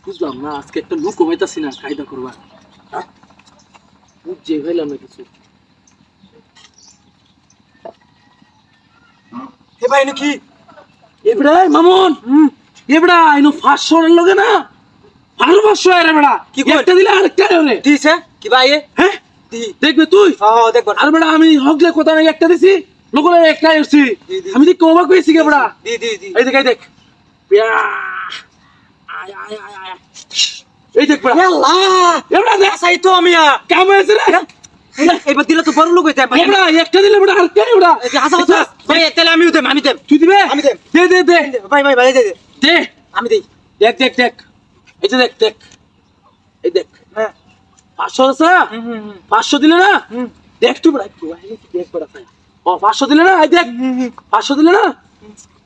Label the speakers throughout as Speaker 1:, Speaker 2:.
Speaker 1: বুঝলাম না আজকে একটা লুক কমাইতাছি না কায়দা করবা বুঝছে হইলাম না কিছু
Speaker 2: হে ভাই নাকি
Speaker 1: এবড়া মামুন এবড়া ইনো 500 এর লগে না আরো 500 এর এবড়া
Speaker 2: কি কই?
Speaker 1: একটা দিলে আরেকটা রে
Speaker 2: দিছে কি ভাই
Speaker 1: হ্যাঁ
Speaker 2: দি
Speaker 1: দেখবে তুই
Speaker 2: দেখব
Speaker 1: আর বড়া আমি হগলে কথা নাই একটা দিছি লোকলে একটাই হইছি
Speaker 2: দি।
Speaker 1: আমি দেখি অবাক হইছি কে বড়া
Speaker 2: দি দি দি
Speaker 1: এই দেখ ইয়া আয় আয় আয় আয় এই দেখ বড়া
Speaker 2: আল্লাহ
Speaker 1: এবড়া দেখ
Speaker 2: আসাই তো আমি
Speaker 1: কাম হয়েছে রে
Speaker 2: এবার দিলে তো বড় লোক হইতে ভাই
Speaker 1: এবড়া একটা দিলে বড়া আরেকটা এবড়া
Speaker 2: এই যে হাসা হাসা ভাই তাহলে আমি দেব আমি দেব
Speaker 1: তুই দিবে
Speaker 2: আমি দেব।
Speaker 1: দে দে দে
Speaker 2: ভাই ভাই ভাই দে দে
Speaker 1: দে
Speaker 2: আমি দেই
Speaker 1: দেখ দেখ দেখ এই যে দেখ দেখ এই দেখ
Speaker 2: হ্যাঁ
Speaker 1: 500 আছে 500 দিলে না দেখ তুই বড়া একটু দেখ বড়া ও 500 দিলে না এই দেখ 500 দিলে না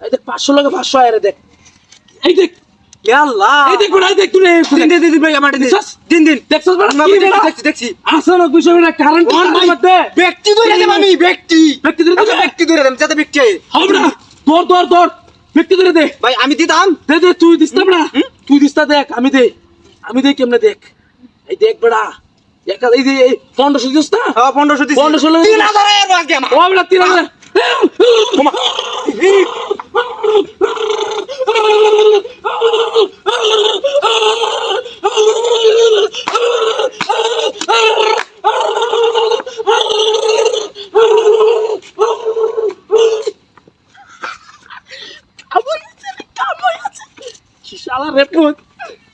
Speaker 1: এই দেখ 500 লাগে 500 আরে দেখ এই দেখ
Speaker 2: ইয়া আল্লাহ
Speaker 1: এই দেখ বড়া এই দেখ তুই
Speaker 2: দিন দিন দিন ভাই আমার দিন
Speaker 1: দেখছস?
Speaker 2: দিন দিন
Speaker 1: দেখছস বড়া কি বড়া
Speaker 2: দেখছি দেখছি
Speaker 1: আসলে বিষয় না কারেন্ট
Speaker 2: কোন ভাই?
Speaker 1: মধ্যে
Speaker 2: ব্যক্তি ধরে দেব আমি ব্যক্তি
Speaker 1: ব্যক্তি ধরে দিবে
Speaker 2: ব্যক্তি ধরে দেব যাতে ব্যক্তি
Speaker 1: হবে না তোর তোর তোর ব্যক্তি ধরে দে
Speaker 2: ভাই আমি দিতাম
Speaker 1: দে দে তুই দিস না বড়া তুই দিস না দেখ আমি দে কেমনে দেখ এই দেখ বড়া একটা এই যে 1500 দিস না
Speaker 2: হ্যাঁ 1500 দিছি
Speaker 1: 1500
Speaker 2: 3000 এর বাকি আমার
Speaker 1: ও বড়া 3000 শালা রে পুত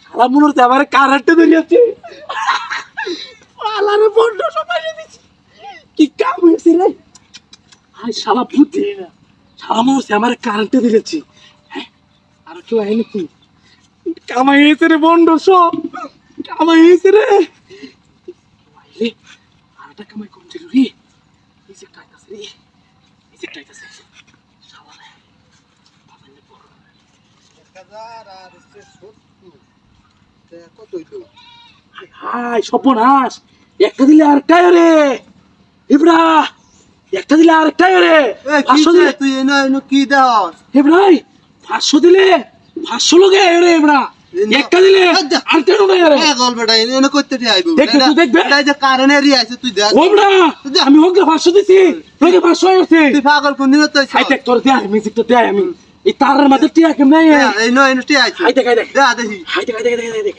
Speaker 1: শালা মনে হচ্ছে আমার কারেন্টে ধরিয়াছে শালা রে বন্ধ সবাই দিছি কি কাম হয়েছে রে আই শালা পুতি না শালা মনে হচ্ছে আমার কারেন্টে ধরিয়াছে হ্যাঁ আর কেউ আয় নাকি কামাই হয়েছে রে বন্ধ সব কামাই হয়েছে রে আর একটা কামাই কম ছিল রে এই যে টাইটাছে রে এই যে টাইটাছে শালা রে হাই সর্বনাশ একটা দিলে আরেকটাই রে ইবরা একটা দিলে আরেকটাই রে 500 দিলে
Speaker 2: তুই এনো এনো কি দাও
Speaker 1: ইব্রাই 500 দিলে 500 লগে রে ইবরা একটা দিলে আরেকটা নয় রে
Speaker 2: গল্পটা এনো করতে আইবো
Speaker 1: দেখ তুই দেখবে
Speaker 2: এই যে কারণে রি আছে তুই দেখ
Speaker 1: ও ইবরা আমি হোক 500 দিছি তোকে 500 আছে
Speaker 2: তুই পাগল কোন দিন তুই
Speaker 1: হাই দেখ তোর দে মিউজিকটা দে আমি এই তারের মধ্যে টিয়া কেমনে
Speaker 2: এই নো এনো টি আছে
Speaker 1: হাই দেখ
Speaker 2: দে দেখি
Speaker 1: হাই দেখ দেখ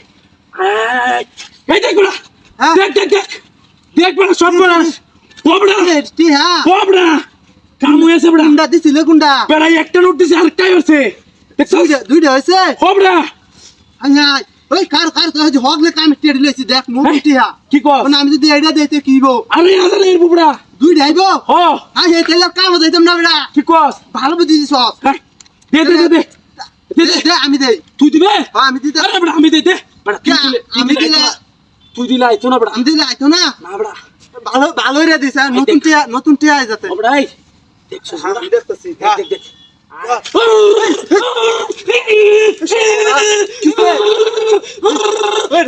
Speaker 1: এই দেখ বড়া
Speaker 2: হ্যাঁ?
Speaker 1: দেখ দেখ দেখ দেখ বড়া সর্বনাশ ও বড়া
Speaker 2: টি হ্যাঁ
Speaker 1: ও বড়া কাম হয়েছে বড়া
Speaker 2: গুন্ডা দিছিল গুন্ডা
Speaker 1: বড়া একটা নোট দিছে আরেকটাই আছে দেখছস
Speaker 2: দুইটা হইছে
Speaker 1: ও বড়া
Speaker 2: আই ওই কার কার তো হগলে কাম টেড লইছি দেখ নো টি হ্যাঁ
Speaker 1: কি কর
Speaker 2: কোন আমি যদি এইটা দেইতে কিবো
Speaker 1: আরে আরে এর বুবড়া
Speaker 2: দুইটা আইবো
Speaker 1: ও
Speaker 2: আই হে তেল কাম দিতাম না বেড়া
Speaker 1: কি কস
Speaker 2: ভালো বুদ্ধি দিছ
Speaker 1: হ্যাঁ, দে দে দে দে দে দে
Speaker 2: দে আমি দেই
Speaker 1: তুই দিবে
Speaker 2: হ্যাঁ আমি দিতাম
Speaker 1: আরে বড়া আমি দে দে বড়া তুই দিলে
Speaker 2: আমি দিলে
Speaker 1: তুই দিলে আইতো না বড়া
Speaker 2: আমি দিলে আইতো না
Speaker 1: না বড়া
Speaker 2: ভালো ভালো রে দিছে নতুন টিয়া যাতে
Speaker 1: ও বড়া এই দেখছস
Speaker 2: হ্যাঁ
Speaker 1: বড়া?
Speaker 2: দেখতেছি
Speaker 1: দেখ দেখ দেখ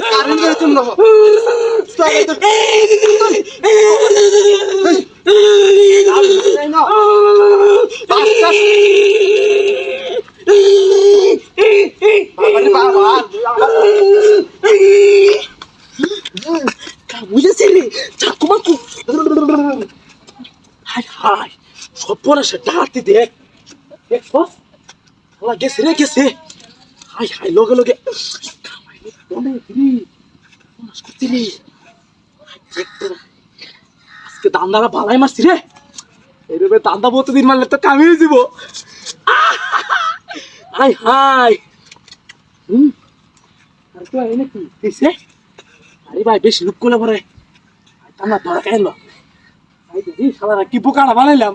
Speaker 2: কারেন্ট এর জন্য
Speaker 1: বুঝেছি রে তোমার হাই হাই সপনা সেটা হাতে দেখ দেখছস ওলা গেছে রে গেছে হাই হাই লগে লগে কামাইনি অনেক রে মাস করছিলি আজকে দান্দারা ভালাই মারছি রে এইভাবে দান্দা প্রতিদিন মারলে তো কামিয়ে যাব হাই হাই আর তো আই নাকি দিছে আরে ভাই বেশি লুক করলে পরে আমরা ধরা খাইলো আই দিদি শালারা কি বোকাটা বানাইলাম